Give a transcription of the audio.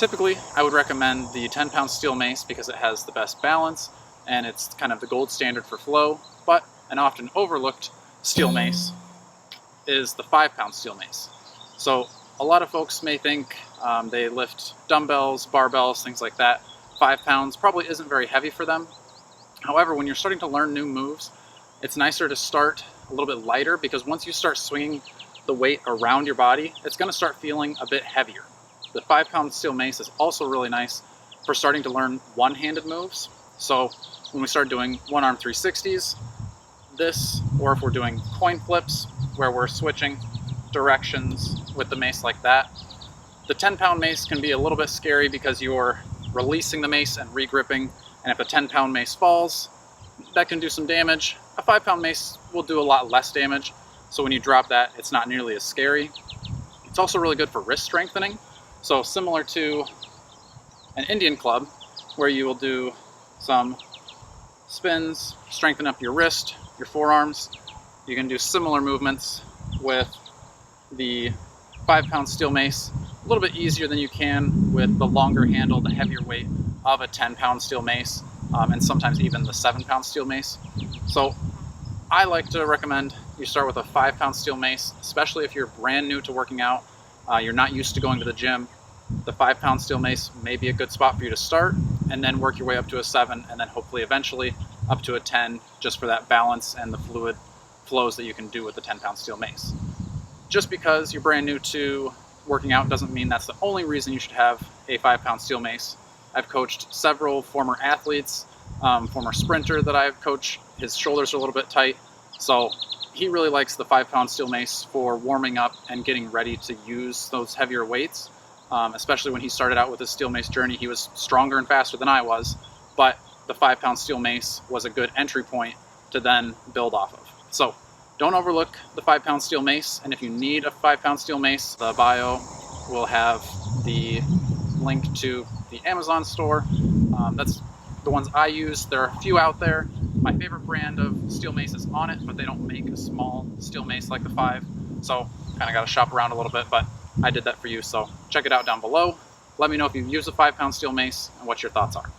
Typically, I would recommend the 10-pound steel mace because it has the best balance and it's kind of the gold standard for flow, but an often overlooked steel mace is the 5-pound steel mace. So a lot of folks may think they lift dumbbells, barbells, things like that. 5 pounds probably isn't very heavy for them. However, when you're starting to learn new moves, it's nicer to start a little bit lighter because once you start swinging the weight around your body, it's going to start feeling a bit heavier. The 5-pound steel mace is also really nice for starting to learn one-handed moves. So when we start doing one-arm 360s, or if we're doing coin flips where we're switching directions with the mace like that, the 10-pound mace can be a little bit scary because you're releasing the mace and regripping, and if a 10-pound mace falls, that can do some damage. A 5-pound mace will do a lot less damage, so when you drop that, it's not nearly as scary. It's also really good for wrist strengthening. So similar to an Indian club, where you will do some spins, strengthen up your wrist, your forearms, you can do similar movements with the 5-pound steel mace, a little bit easier than you can with the longer handle, the heavier weight of a 10-pound steel mace, and sometimes even the 7-pound steel mace. So I like to recommend you start with a 5-pound steel mace, especially if you're brand new to working out. You're not used to going to the gym. The 5-pound steel mace may be a good spot for you to start, and then work your way up to a 7, and then hopefully eventually up to a 10, just for that balance and the fluid flows that you can do with the 10-pound steel mace. Just because you're brand new to working out doesn't mean that's the only reason you should have a 5-pound steel mace. I've coached several former athletes, former sprinter that I've coached, his shoulders are a little bit tight, so he really likes the 5-pound steel mace for warming up and getting ready to use those heavier weights. Especially when he started out with his steel mace journey, he was stronger and faster than I was, but the 5-pound steel mace was a good entry point to then build off of. So don't overlook the 5-pound steel mace, and if you need a 5-pound steel mace, the bio will have the link to the Amazon store. That's the ones I use. There are a few out there. My favorite brand of steel mace is on it, but they don't make a small steel mace like the 5, so kind of got to shop around a little bit, but I did that for you, so check it out down below. Let me know if you've used a 5-pound steel mace and what your thoughts are.